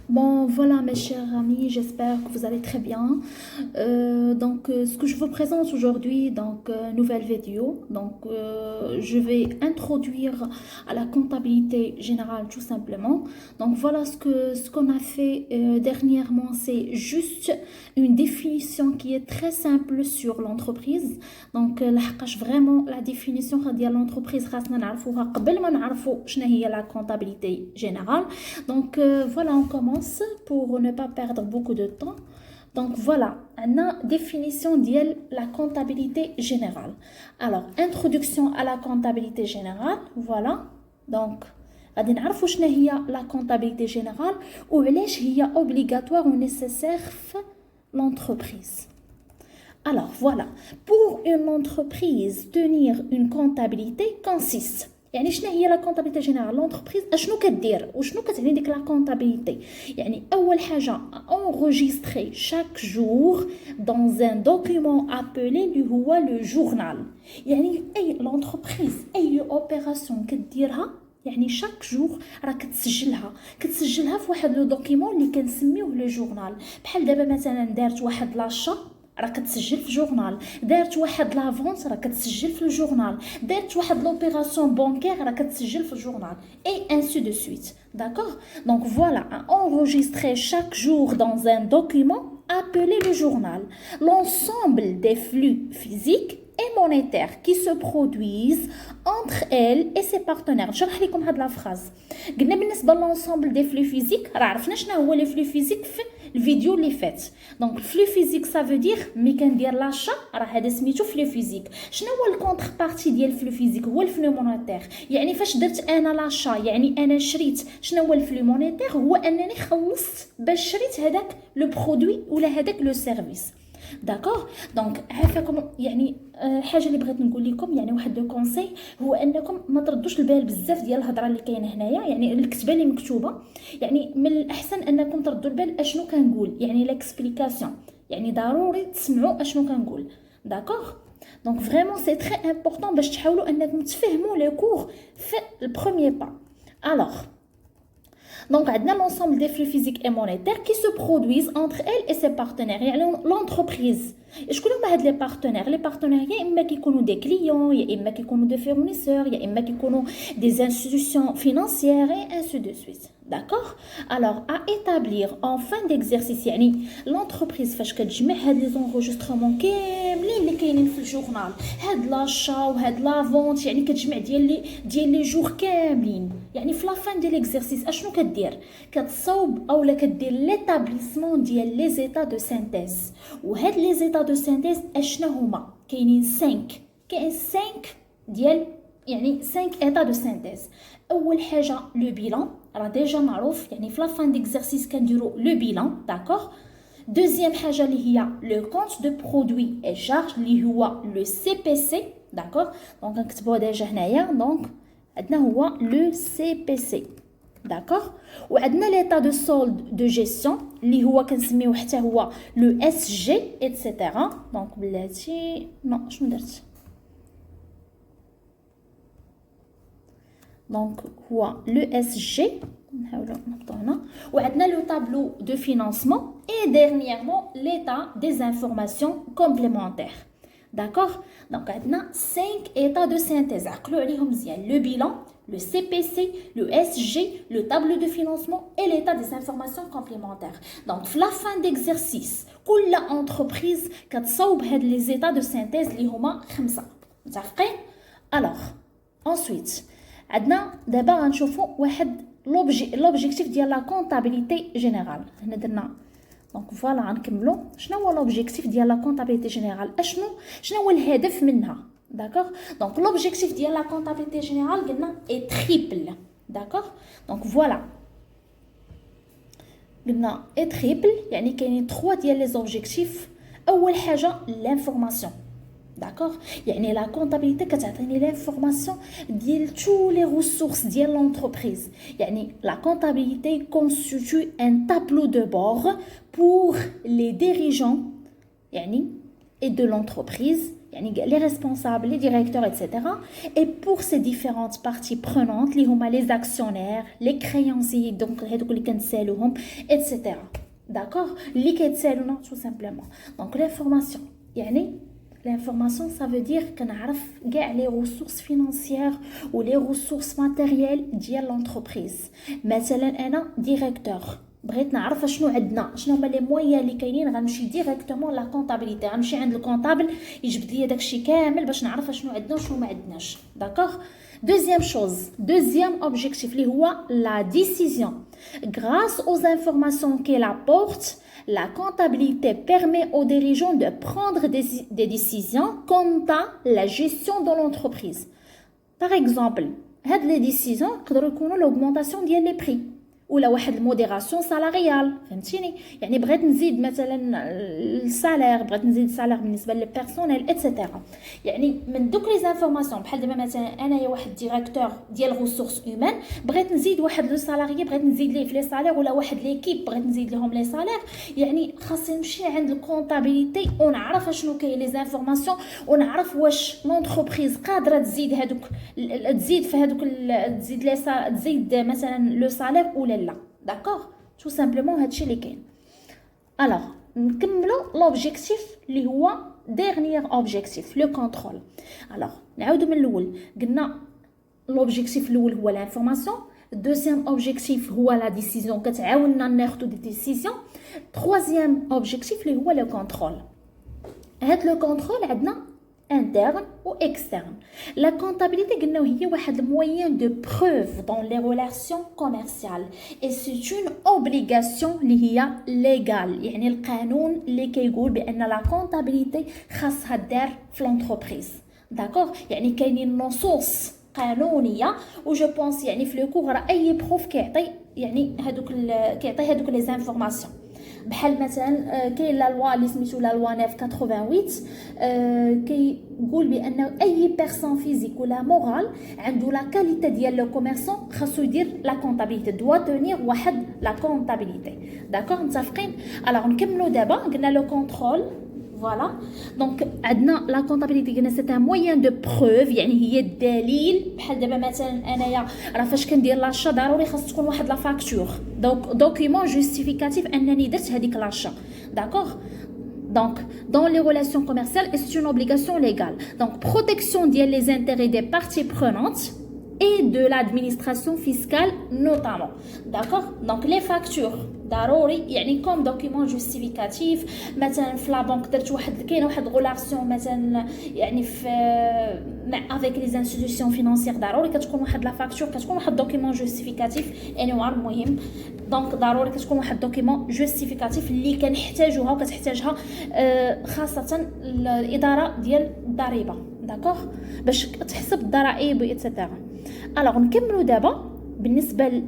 Bon, voilà mes chers amis, j'espère que vous allez très bien. Ce que je vous présente aujourd'hui, nouvelle vidéo. Je vais introduire à la comptabilité générale tout simplement. Donc, voilà ce qu'on a fait dernièrement, c'est juste une définition qui est très simple sur l'entreprise. لحقاش vraiment la définition ديال l'entreprise خاصنا نعرفوها قبل ما نعرفوا شنو هي la comptabilité générale. Voilà, on commence pour ne pas perdre beaucoup de temps. Donc voilà, une définition de la comptabilité générale. Alors, introduction à la comptabilité générale, voilà. Donc, غادي نعرفوا شنو هي la comptabilité générale وعلاش هي obligatoire ou nécessaire في l'entreprise. Alors voilà, pour une entreprise, tenir une comptabilité consiste. يعني شنو هي لا كونتابيليتي جينيرال لونتربريز اشنو كدير وشنو كتعني ديك لا كونتابيليتي. يعني اول حاجه enregistrer chaque jour dans un document appelé اللي هو لو جورنال. يعني اي لونتربريز اي اوبيراسيون كديرها يعني شاك جور راه كتسجلها في واحد لو دوكيمون اللي كنسميوه لو جورنال. بحال دابا مثلا دارت واحد لاشا راه كتسجل في جورنال، دارت واحد لافونس راه كتسجل في الجورنال، دارت واحد لوبيراسيون بانكير راه كتسجل في الجورنال et ainsi de suite. D'accord? Donc voilà, à enregistrer chaque jour dans un document appelé le journal l'ensemble des flux physiques et monétaires qui se produisent entre elles et ses partenaires. نشرح لكم هاد لا فراز. قلنا بالنسبه للانسامبل دي فلو فيزيك راه عرفنا شنو هو لي فلو فيزيك في الفيديو اللي فات. دونك فلو فيزيك سا فو دير مي كندير لاشا راه هذا سميتو فلو فيزيك. شنو هو الكونتر بارتي ديال الفلو فيزيك؟ هو الفلو مونيتير. يعني فاش درت انا لاشا يعني انا شريت. شنو هو الفلو مونيتير؟ هو انني خلصت باش شريت هذاك لو برودوي ولا هذاك لو سيرفيس. داكوغ دونك عافاكم. يعني حاجه اللي بغيت نقول لكم يعني واحد لو كونساي هو انكم ما تردوش البال بزاف ديال الهضره اللي كاينه هنايا. يعني الكتابه اللي مكتوبه يعني من الاحسن انكم تردوا البال اشنو كنقول يعني ليكسبليكاسيون. يعني ضروري تسمعوا اشنو كنقول. داكوغ دونك فريمون سي تري امبورطون باش تحاولوا انكم تفهموا لي كور في البروميير با. الوغ Donc, on a l'ensemble des flux physiques et monétaires qui se produisent entre elle et ses partenaires. يعني l'entreprise. شكون هما هاد لي بارتنير؟ لي بارتنير يا اما كيكونوا دي كليون يا اما كيكونوا دي فورنيسور يا اما كيكونوا دي انستيتيوشن فينانسيير et ainsi de suite. D'accord? Alors, à établir en fin d'exercice يعني l'entreprise فاش كتجمع هاد لي زونغوجسترومون كاملين اللي كاينين في الجورنال، هاد لاشا وهاد لا فونت يعني كتجمع ديال لي جور كاملين. يعني في لا فان ديال ليكزيرسيس اشنو كدير؟ كتصاوب اولا كدير ليتابليسمون ديال لي زيتا دو سينتيز. وهاد لي زيتا دو سينتيز اشنا هما؟ كاينين 5. كاين 5 ديال يعني 5 ايتا دو سينتيز. اول حاجه لو بيلان راه ديجا معروف. يعني في لا فان ديكزيرسيس كنديروا لو بيلان. داكوغ. دوزيام حاجه اللي هي لو كونت دو برودوي اي شارج اللي هو لو سي بي سي. داكوغ دونك نكتبوه ديجا هنايا. دونك عندنا هو لو سي بي سي. داكوغ. وعندنا ليطا دو سولد دو جيستيون اللي هو كنسميوه حتى هو لو اس جي ايتترا. دونك بلاتي نو شنو درت؟ دونك هو لو اس جي. نحاولوا نحطو هنا. وعندنا لو طابلو دو فينانسمون اي ديرنييرمون ليطا دي انفورماسيون كومبليمونتير. D'accord? Donc, on a 5 états de synthèse. Le bilan, le CPC, le SG, le tableau de financement et l'état des informations complémentaires. Donc, à la fin d'exercice, toute entreprise qui a les états de synthèse, les huma 5. متفقين؟ Alors, ensuite, on a d'abord l'objectif de la comptabilité générale. دونك فوالا غنكملوا. شنو هو لوبجيكتيف ديال لا كونطابيليتي جينيرال؟ شنو هو الهدف منها؟ داكوغ دونك لوبجيكتيف ديال لا كونطابيليتي جينيرال قلنا اي تريبل. داكوغ دونك فوالا قلنا اي تريبل يعني كاينين 3 ديال لي زوبجيكتيف. اول حاجه لانفورماسيون. داكوغ يعني لا كونطابيليتي كتعطيني لانفورماسيون ديال تو لي ريسورس ديال لونتربريز. يعني لا كونطابيليتي كونستيتوي ان تابلو دو بور pour les dirigeants يعني et de l'entreprise يعني les responsables, les directeurs, etc. Et pour ces différentes parties prenantes, اللي هما les actionnaires, les créanciers, donc هادوك اللي كنتسالوهم, etc. D'accord, اللي كيتسالونا tout simplement. Donc l'information, يعني l'information ça veut dire كنعرف كاع les ressources financières ou les ressources matérielles ديال l'entreprise. مثلا انا directeur, بغيت نعرف شنو عندنا، شنو هما لي مويان اللي كاينين، غنمشي ديريكتومون لا كونطابيليتي، غنمشي عند الكونطابل يجبد لي داكشي كامل باش نعرف شنو عندنا وشنو ما عندناش. داكوغ. Deuxième objectif اللي هو la décision. Grâce aux informations qu'elle apporte, la comptabilité permet aux dirigeants de prendre des décisions quant à la gestion de l'entreprise. Par exemple, هاد les décisions يقدروا يكونوا l'augmentation ديال les prix ولا واحد الموديراسيون سالاريال، فهمتيني؟ يعني بغيت نزيد مثلا السالير، بغيت نزيد السالير بالنسبه للبيرسونيل ايتترا. يعني من دوك لي زانفورماسيون بحال دابا مثلا انايا واحد ديريكتور ديال ريسورس هيومان، بغيت نزيد واحد لو سالاريي، بغيت نزيد ليه في لي سالير، ولا واحد ليكيب بغيت نزيد لهم لي سالير، يعني خاصني نمشي عند الكونطابيليتي ونعرف شنو كاين لي زانفورماسيون، ونعرف واش لونتربريز قادره تزيد هذوك، تزيد في هذوك، تزيد لي تزيد مثلا لو سالير ولا لا. D'accord, tout simplement هادشي اللي كاين. alors نكملوا l'objectif اللي هو dernier objectif le contrôle. alors نعاودوا من الاول، قلنا l'objectif الاول هو l'information، deuxième objectif هو la décision كتعاوننا ناخذوا دي ديسيزيون، troisième objectif اللي هو le contrôle. هاد لو كونترول عندنا interne ou externe. La comptabilité هي واحد moyen de preuve dans les relations commerciales et c'est une obligation اللي هي légale، يعني القانون اللي كيقول بان la comptabilité خاصها دار في l'entreprise. داكوغ، يعني كاينين نصوص قانونيه و جو بونس يعني في لو كور اي بروف كيعطي يعني هذوك كيعطي هذوك لي زانفورماسيون. بحال مثلا كاين لا لوا اللي سميتو لا لوا 988 كيقول بان اي بيرسون فيزيك ولا مورال عنده لا كاليتي ديال لو كوميرسون خاصو يدير لا كونطابيليتي، دوا تونير واحد لا كونطابيليتي. داكوغ، متفقين؟ الوغ نكملوا دابا. قلنا لو كونترول، فوالا. دونك عندنا لا كونطابيليتي، قلنا سي ان موين دو بروف، يعني هي الدليل. بحال دابا مثلا انايا راه فاش كندير لاشا ضروري خاص تكون واحد لا فاكتور، دونك دوكيومون جوستيفيكاتيف انني درت هذيك لاشا. داكوغ. Donc, dans les relations commerciales, c'est une obligation légale. Donc, protection des intérêts des parties prenantes et de l'administration fiscale notamment. D'accord? Donc, les factures. ضروري يعني كوم دوكيومون جوستيفيكاتيف. مثلا في لا بنك درت كاينه واحد غولاسيون مثلا يعني في افيك لي انستيتيوشن فينانسيير، ضروري كتكون واحد لا فاكتور، كتكون واحد دوكيومون جوستيفيكاتيف انوار مهم. دونك ضروري كتكون واحد دوكيومون جوستيفيكاتيف اللي كنحتاجوها وكتحتاجها خاصه الاداره ديال الضريبه. داكوغ، باش تحسب الضرائب ايتترا. الوغ نكملوا دابا بالنسبه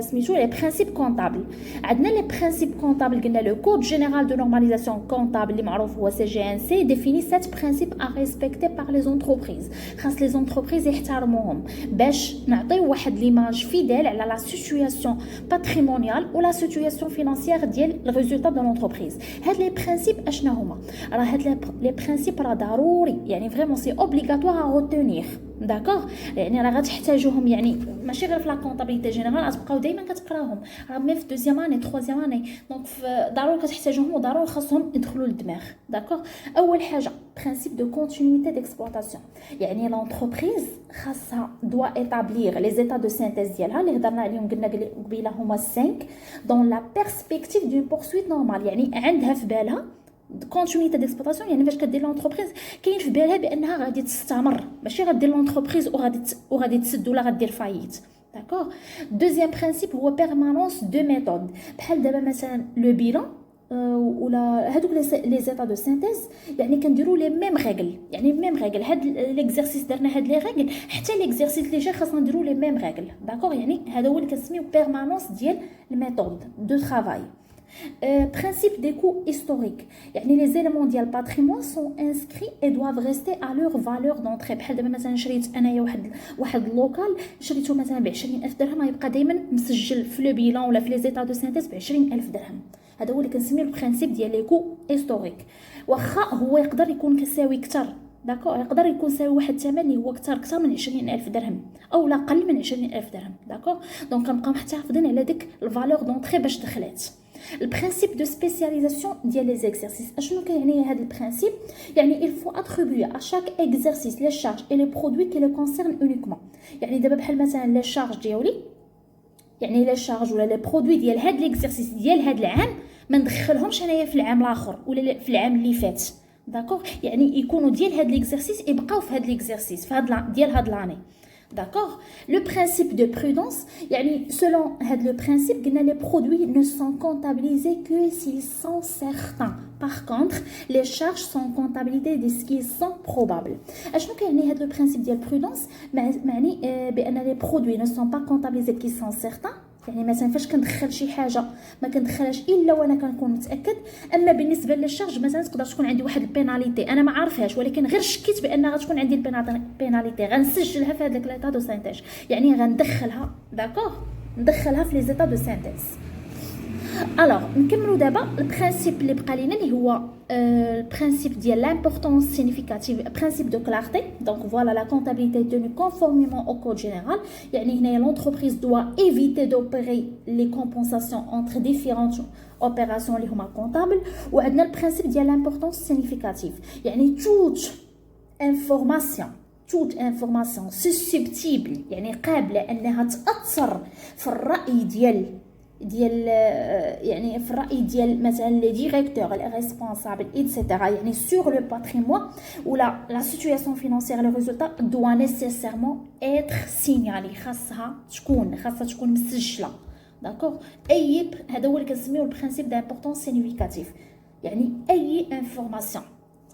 سميتو لي برينسيپ كونطابل. عندنا لي برينسيپ كونطابل، قلنا لو كود جينيرال دو نورماليزاسيون كونطابل اللي معروف هو سي جي ان سي ديفيني 7 برينسيپ ا ريسبكتي بار لي زونتربريز. خاص لي زونتربريز يحترموهم باش نعطيو واحد ليماج فيديل على لا سيتوياسيون باتريمونيال و لا سيتوياسيون فينانسيير ديال الريزولتا دو لونتربريز. هاد لي برينسيپ اشنا هما؟ راه هاد لي برينسيپ راه ضروري، يعني فريمون سي اوبليغاتوار ا روتونير. داكوغ، يعني راه غتحتاجوهم، يعني ماشي غير في لا كونطابيليتي جينيرال، غتبقاو دائما كتقراوهم، راه مي في دوزيام اني تروزيام اني، دونك ضروري كتحتاجوهم وضروري خاصهم يدخلوا للدماغ. داكوغ. اول حاجه برينسيپ دو كونتينيتي ديكسبلوطاسيون، يعني لونتربريز خاصها دوا ايتابليغ لي زيتا دو سينتيز ديالها اللي هضرنا عليهم قلنا قبيله هما 5 دون لا بيرسبكتيف دون بورسويت نورمال، يعني عندها في بالها كونتينيتي ديكسبلوطاسيون، يعني فاش كدير لونتربريز كاين في بالها بانها غادي تستمر، ماشي غدير لونتربريز وغادي تسد ولا غدير فايت. داكوغ. دوزيام برينسيپ هو بيرمانونس دو ميثود، بحال دابا مثلا لو بيلان ولا هادوك لي زيتا دو سينتيز، يعني كنديروا لي ميم ريغل، يعني ميم ريغل. هاد ليكزارسيس درنا هاد لي ريغل، حتى ليكزارسيس اللي جاي خاصنا نديروا لي ميم ريغل. داكوغ، يعني هذا هو اللي كنسميو بيرمانونس ديال الميثود دو ترافاي. Principe des coûts historiques, يعني les éléments ديال patrimoine sont inscrits et doivent rester à leur valeur d'entrée. بحال دابا مثلا شريت انايا واحد اللوكال، شريته مثلا ب 20,000 درهم، غيبقى دائما مسجل في لو بيلان ولا في لي زيتا دو سينتيز ب 20,000 درهم. هذا هو اللي كنسميو البرينسيپ ديال لي كو هيستوريك. واخا هو يقدر يكون كيساوي اكثر، داكوغ. يقدر يكون ساوي واحد الثمن اللي هو كثر من 20,000 درهم او لا قل من 20,000 درهم. داكوغ. دونك كنبقاو محتفظين على ديك الفالور دونطري باش دخلات. البرانسيب دو سبيسياليزاسيون ديال لي زيكزارسيس. اشنو كيعني هذا البرانسيب؟ يعني il faut attribuer à chaque exercice les charges et les produits qui le concernent uniquement. يعني دابا بحال مثلا لي شارج ديالي، يعني لي شارج ولا لي برودوي ديال هاد ليكزارسيس ديال هاد العام ما ندخلهمش انايا في العام الاخر ولا في العام اللي فات. داكوغ. يعني يكونوا ديال هاد ليكزارسيس يبقاو في هاد ليكزارسيس في هاد ديال هاد لاني. D'accord. Le principe de prudence, يعني selon le principe, les produits ne sont comptabilisés que s'ils sont certains. Par contre, les charges sont comptabilisées de ce qui sont probables. أشنو كيعني هذا le principe ديال prudence؟ معني بأن les produits ne sont pas comptabilisés qui sont certains. يعني مثلا فاش كندخل شي حاجه ما كندخلهاش الا وانا كنكون متاكد. اما بالنسبه للشارج مثلا تقدر تكون عندي واحد البيناليتي انا ما عارفهاش ولكن غير شكيت بان غتكون عندي البيناليتي، غنسجلها في هذاك ليطا دو سانتاج، يعني غندخلها. داكوغ. ندخلها في لي زيتا دو سانتيز. الوغ نكملوا دابا البرانسيب اللي بقى لينا اللي هو البرانسيب ديال l'importance significative, principe de clarté. Donc voilà, la comptabilité est tenue conformément au code général. يعني هنايا l'entreprise doit éviter d'opérer les compensations entre différentes opérations اللي هما comptables. وعندنا البرانسيب ديال l'importance significative، يعني toute information susceptible يعني قابله انها تاثر في الراي ديال يعني في الرأي ديال مثلا لي ديريكتور لي ريسبونسابل ايتترا، يعني sur le patrimoine ou la situation financière le résultat doit nécessairement être signalé. خاصها تكون مسجله. داكوغ. اي هذا هو اللي كنسميوه البرانسيب دامبورطونس سينيفيكاتيف، يعني اي انفورماسيون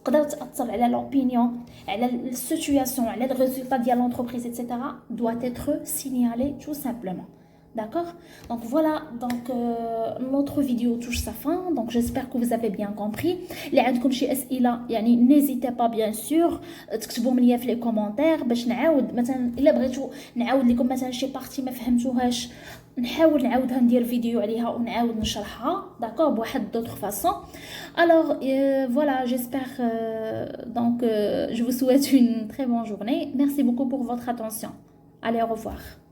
تقدر تاثر على لوبينيون على السيتوياسيون على الريزولتا ديال لونتربريز ايتترا doit être signalé tout simplement. D'accord. Donc voilà, donc notre vidéo touche sa fin. Donc j'espère que vous avez bien compris. اللي عندكم شي اسئله يعني n'hésitez pas bien sûr تكتبوهم ليا في لي كومونتير باش نعاود مثلا الا بغيتو نعاود لكم مثلا شي بارتي ما فهمتوهاش نحاول نعاودها ندير فيديو عليها ونعاود نشرحها. داكور. بواحد d'autre façon. Alors voilà, j'espère donc je vous souhaite une très bonne journée. Merci beaucoup pour votre attention. Allez, au revoir.